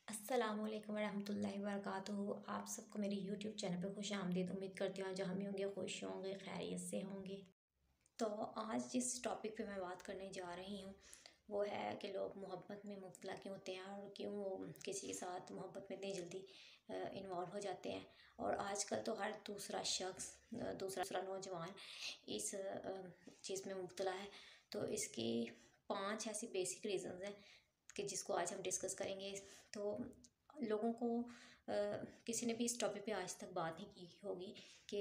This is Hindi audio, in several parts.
अस्सलामुअलैकुम वरहमतुल्लाहि वबरकातुहू। आप सबको मेरे यूट्यूब चैनल पर खुश आमदीद। उम्मीद करती हूँ जहाँ भी होंगे खुश होंगे, खैरियत से होंगे। तो आज जिस टॉपिक पे मैं बात करने जा रही हूँ वो है कि लोग मोहब्बत में मुब्तला क्यों होते हैं और क्यों वो किसी के साथ मोहब्बत में इतनी जल्दी इन्वॉल्व हो जाते हैं। और आजकल तो हर दूसरा शख्स, दूसरा नौजवान इस चीज़ में मुब्तला है। तो इसकी 5 ऐसी बेसिक रीज़न्स हैं कि जिसको आज हम डिस्कस करेंगे। तो लोगों को किसी ने भी इस टॉपिक पे आज तक बात नहीं की होगी कि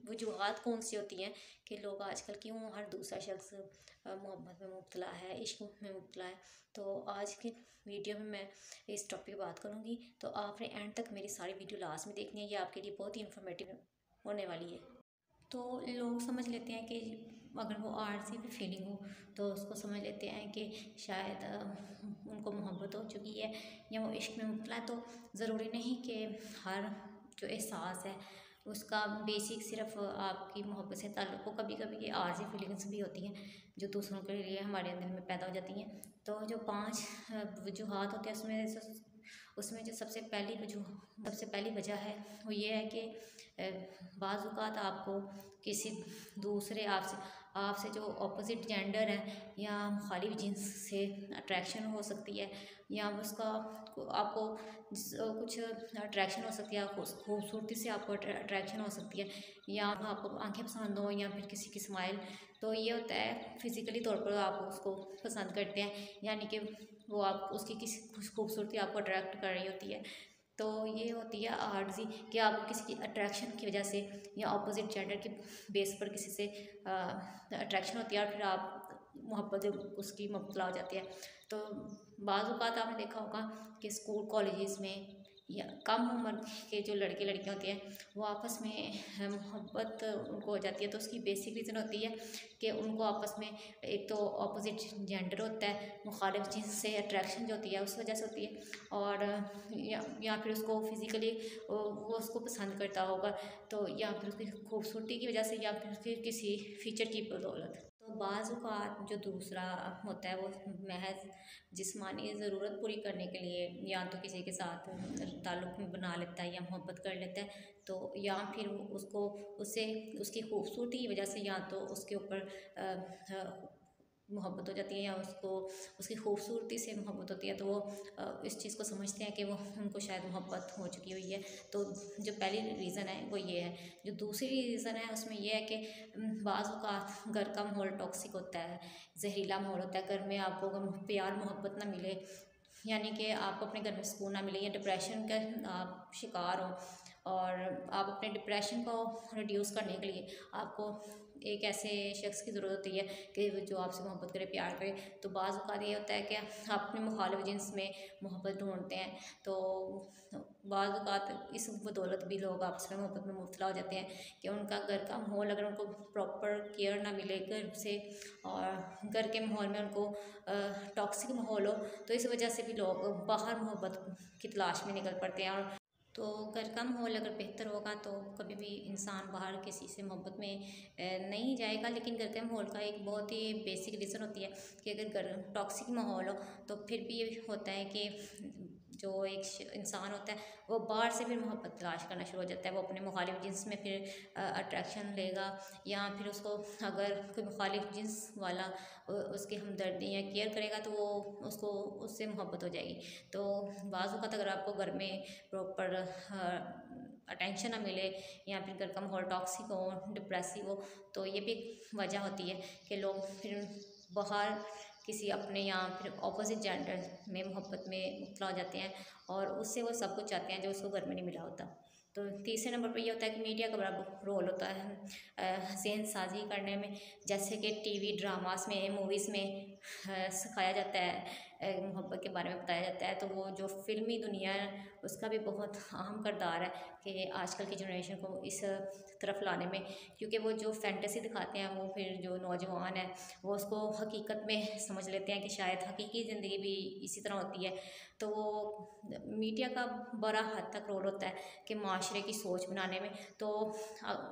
वजूहात कौन सी होती हैं कि लोग आजकल क्यों हर दूसरा शख्स मोहब्बत में मुब्तला है, इश्क में मुब्तला है। तो आज के वीडियो में मैं इस टॉपिक पे बात करूँगी। तो आपने एंड तक मेरी सारी वीडियो लास्ट में देखनी है, ये आपके लिए बहुत ही इन्फॉर्मेटिव होने वाली है। तो लोग समझ लेते हैं कि अगर वो आर्जी भी फीलिंग हो तो उसको समझ लेते हैं कि शायद उनको मोहब्बत हो चुकी है या वो इश्क में मुब्तला है। तो ज़रूरी नहीं कि हर जो एहसास है उसका बेसिक सिर्फ आपकी मोहब्बत से ताल्लुक़ हो। कभी कभी ये आर्जी फीलिंग्स भी होती हैं जो दूसरों के लिए हमारे अंदर में पैदा हो जाती हैं। तो जो 5 वजूहात होते हैं उसमें जो सबसे पहली वजह है वो ये है कि बाज़ औक़ात आपको किसी दूसरे आपसे जो अपोज़िट जेंडर है या मुख़ालिफ़ जिन्स से अट्रैक्शन हो सकती है, या उसका आपको कुछ अट्रैक्शन हो सकती है, खूबसूरती से आपको अट्रैक्शन हो सकती है, या आपको आंखें पसंद हो या फिर किसी की स्माइल। तो ये होता है फिज़िकली तौर पर आप उसको पसंद करते हैं, यानी कि वो आप उसकी किसी खूबसूरती आपको अट्रैक्ट कर रही होती है। तो ये होती है आर्ज़ी कि आपको किसी की अट्रैक्शन की वजह से या अपोज़िट जेंडर के बेस पर किसी से अट्रैक्शन होती है और फिर आप मोहब्बत उसकी मुब्तला हो जाती है। तो बाज़ औक़ात आपने देखा होगा कि स्कूल कॉलेजेस में या कम उम्र के जो लड़के लड़कियाँ होती हैं वो आपस में मोहब्बत उनको हो जाती है। तो उसकी बेसिक रीज़न होती है कि उनको आपस में एक तो अपोज़िट जेंडर होता है, मुख़ालिफ़ जिन्स से अट्रैक्शन जो होती है उस वजह से होती है, और या फिर उसको फिज़िकली वो उसको पसंद करता होगा, तो या फिर उसकी खूबसूरती की वजह से या फिर उसके किसी फ़ीचर की बदौलत। तो बाज़ औक़ात जो दूसरा होता है वो महज़ जिस्मानी ज़रूरत पूरी करने के लिए या तो किसी के साथ ताल्लुक़ बना लेता है या मोहब्बत कर लेता है। तो या फिर उसको उससे उसकी खूबसूरती की वजह से या तो उसके ऊपर मोहब्बत हो जाती है या उसको उसकी खूबसूरती से मोहब्बत होती है। तो वो इस चीज़ को समझते हैं कि वो उनको शायद मोहब्बत हो चुकी हुई है। तो जो पहली रीज़न है वो ये है। जो दूसरी रीज़न है उसमें ये है कि बाज़ औक़ात घर का माहौल टॉक्सिक होता है, जहरीला माहौल होता है। घर में आपको प्यार मोहब्बत ना मिले, यानी कि आपको अपने घर में सुकून ना मिले या डिप्रेशन का आप शिकार हो, और आप अपने डिप्रेशन को रिड्यूस करने के लिए आपको एक ऐसे शख्स की ज़रूरत होती है कि जो आपसे मोहब्बत करे, प्यार करे। तो बाज़ औक़ात ये होता है कि आप अपने मुख़ालिफ़ जिन्स में मोहब्बत ढूँढते हैं। तो बाज़ औक़ात इस बदौलत भी लोग आपस में मोहब्बत में मुब्तला हो जाते हैं कि उनका घर का माहौल अगर उनको प्रॉपर केयर ना मिले घर से, और घर के माहौल में उनको टॉक्सिक माहौल हो, तो इस वजह से भी लोग बाहर मोहब्बत की तलाश में निकल पड़ते हैं। और तो घर का माहौल अगर बेहतर होगा तो कभी भी इंसान बाहर किसी से मोहब्बत में नहीं जाएगा। लेकिन घर के माहौल का एक बहुत ही बेसिक रीज़न होती है कि अगर घर टॉक्सिक माहौल हो तो फिर भी ये होता है कि जो एक इंसान होता है वो बाहर से फिर मोहब्बत तलाश करना शुरू हो जाता है। वो अपने मुख़ालिफ़ जिन्स में फिर अट्रैक्शन लेगा, या फिर उसको अगर कोई मुख़ालिफ़ जिन्स वाला उसकी हमदर्दी या केयर करेगा तो वो उसको उससे मोहब्बत हो जाएगी। तो बाज़ औक़ात अगर आपको घर में प्रॉपर अटेंशन ना मिले या फिर घर का माहौल टॉक्सिक हो, डिप्रेसिव हो, तो ये भी वजह होती है कि लोग फिर बाहर किसी अपने या फिर अपोज़िट जेंडर में मोहब्बत में मुब्तला हो जाते हैं, और उससे वो सब कुछ चाहते हैं जो उसको घर में नहीं मिला होता। तो तीसरे नंबर पर ये होता है कि मीडिया का बड़ा रोल होता है हसीन साजी करने में। जैसे कि टीवी ड्रामास में, मूवीज़ में सिखाया जाता है, मोहब्बत के बारे में बताया जाता है। तो वो जो फ़िल्मी दुनिया है उसका भी बहुत अहम किरदार है कि आजकल की जनरेशन को इस तरफ लाने में, क्योंकि वो जो फैंटेसी दिखाते हैं वो फिर जो नौजवान है वो उसको हकीकत में समझ लेते हैं कि शायद हकीकी ज़िंदगी भी इसी तरह होती है। तो मीडिया का बड़ा हद तक रोल होता है कि माशरे की सोच बनाने में। तो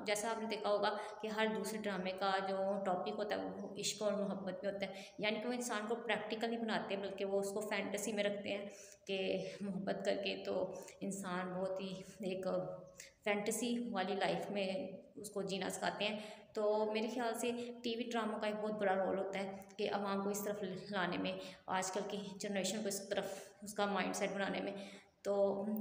जैसा आपने देखा होगा कि हर दूसरे ड्रामे का जो टॉपिक होता है वो इश्क और मोहब्बत पे होता है, यानी कि वो इंसान को प्रैक्टिकल नहीं बनाते बल्कि वो उसको फैंटेसी में रखते हैं कि मोहब्बत करके तो इंसान बहुत ही एक फैंटेसी वाली लाइफ में उसको जीना सिखाते हैं। तो मेरे ख्याल से टीवी ड्रामों का एक बहुत बड़ा रोल होता है कि आवाम को इस तरफ लाने में, आजकल की जनरेशन को इस तरफ उसका माइंडसेट बनाने में। तो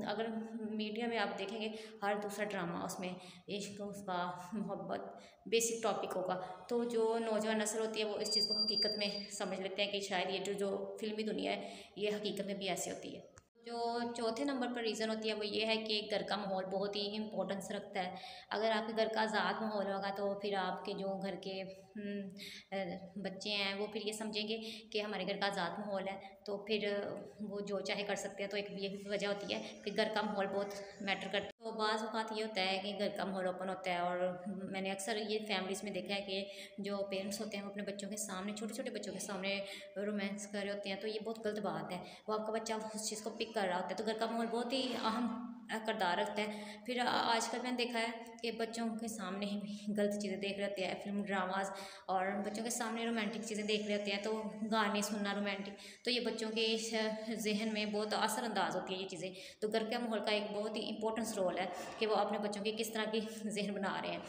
अगर मीडिया में आप देखेंगे हर दूसरा ड्रामा उसमें इश्क, उसका मोहब्बत बेसिक टॉपिक होगा, तो जो नौजवान नस्ल होती है वो इस चीज़ को हकीकत में समझ लेते हैं कि शायद ये जो फिल्मी दुनिया है ये हकीकत में भी ऐसी होती है। जो चौथे नंबर पर रीज़न होती है वो ये है कि घर का माहौल बहुत ही इम्पोर्टेंस रखता है। अगर आपके घर का आज़ाद माहौल होगा तो फिर आपके जो घर के बच्चे हैं वो फिर ये समझेंगे कि हमारे घर का आज़ाद माहौल है, तो फिर वो जो चाहे कर सकते हैं। तो एक ये भी वजह होती है कि घर का माहौल बहुत मैटर करता है। तो बाज़ औक़ात ये होता है कि घर का माहौल ओपन होता है, और मैंने अक्सर ये फैमिलीज़ में देखा है कि जो पेरेंट्स होते हैं वो अपने बच्चों के सामने, छोटे छोटे बच्चों के सामने रोमांस कर रहे होते हैं। तो ये बहुत गलत बात है। वो आपका बच्चा उस चीज़ को पिक कर रहा होता है, तो घर का माहौल बहुत ही अहम किरदार रखता है। फिर आजकल मैंने देखा है कि बच्चों के सामने ही गलत चीज़ें देख रहे होते हैं, फिल्म ड्रामाज, और बच्चों के सामने रोमांटिक चीज़ें देख रहे होते हैं, तो गाने सुनना रोमांटिक, तो ये बच्चों के जहन में बहुत असरअंदाज होती है ये चीज़ें। तो घर के माहौल का एक बहुत ही इंपॉर्टेंस रोल है कि वो अपने बच्चों की किस तरह की जहन बना रहे हैं।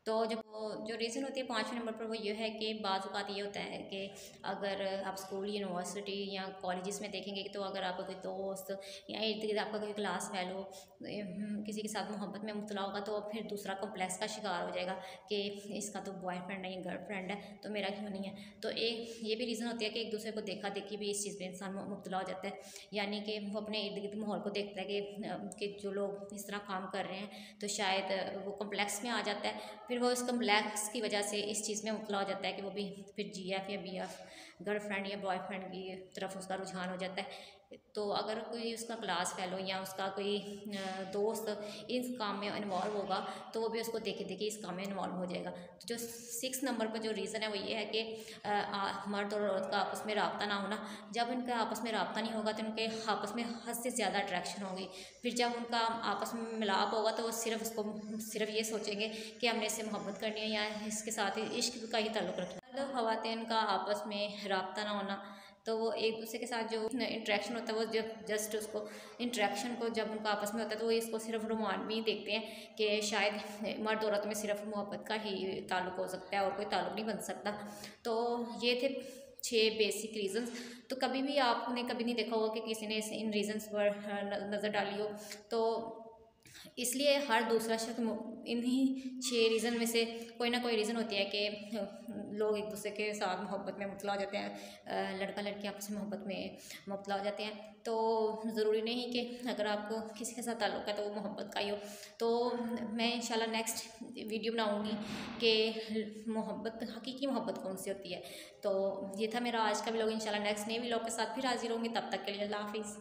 तो जो रीज़न होती है 5वें नंबर पर वो ये है कि बाज़ औक़ात ये होता है कि अगर आप स्कूल, यूनिवर्सिटी या कॉलेजेस में देखेंगे तो अगर आपका कोई दोस्त या इर्द-गिर्द आपका कोई क्लास फेलो किसी के साथ मोहब्बत में मुब्तला होगा, तो फिर दूसरा कॉम्प्लेक्स का शिकार हो जाएगा कि इसका तो बॉयफ्रेंड है या गर्लफ्रेंड है तो मेरा क्यों नहीं है। तो एक ये भी रीज़न होती है कि एक दूसरे को देखा-देखी भी इस चीज़ में इंसान मुब्तला हो जाता है, यानी कि वो अपने इर्द-गिर्द माहौल को देखता है कि जो लोग इस तरह काम कर रहे हैं तो शायद वो कॉम्प्लेक्स में आ जाता है। फिर वो उस कॉम्प्लेक्स की वजह से इस चीज़ में मुब्तला हो जाता है कि वो भी फिर जीएफ या बीएफ, गर्लफ्रेंड या बॉयफ्रेंड की तरफ उसका रुझान हो जाता है। तो अगर कोई उसका क्लास फेलो या उसका कोई दोस्त इस काम में इन्वॉल्व होगा तो वो भी उसको देखे देखे इस काम में इन्वॉल्व हो जाएगा। तो जो 6 नंबर पर जो रीज़न है वो ये है कि मर्द और औरत का आपस में रब्ता ना होना। जब इनका आपस में रब्ता नहीं होगा तो इनके आपस में हद से ज़्यादा अट्रैक्शन होगी। फिर जब उनका आपस में मिलाप होगा तो वो सिर्फ ये सोचेंगे कि हमने इससे मोहब्बत करनी है या इसके साथ इश्क का ही ताल्लुक़ रखना है। मर्द और ख़वातीन का आपस में रब्ता ना होना, तो वो एक दूसरे के साथ जो इंटरेक्शन होता है वो जस्ट उसको इंटरेक्शन को जब उनका आपस में होता है तो वो इसको सिर्फ रोमानवी देखते हैं कि शायद मर्द औरत में सिर्फ मोहब्बत का ही ताल्लुक़ हो सकता है और कोई ताल्लुक़ नहीं बन सकता। तो ये थे 6 बेसिक रीज़न्स। तो कभी भी आपने कभी नहीं देखा होगा कि किसी ने इन रीज़न्स पर नज़र डाली हो, तो इसलिए हर दूसरा शख्स इन्हीं 6 रीज़न में से कोई ना कोई रीज़न होती है कि लोग एक दूसरे के साथ मोहब्बत में मुब्तला हो जाते हैं, लड़का लड़की आपस में मोहब्बत में मुब्तला हो जाते हैं। तो ज़रूरी नहीं कि अगर आपको किसी के साथ ताल्लुक़ है तो वो मोहब्बत का ही हो। तो मैं इंशाल्लाह नेक्स्ट वीडियो बनाऊँगी कि मोहब्बत, हकीकी मोहब्बत कौन सी होती है। तो ये था मेरा आज का व्लॉग। इंशाल्लाह नेक्स्ट नए व्लॉग के साथ फिर हाज़िर होंगी, तब तक के लिए अल्लाह हाफ़िज़।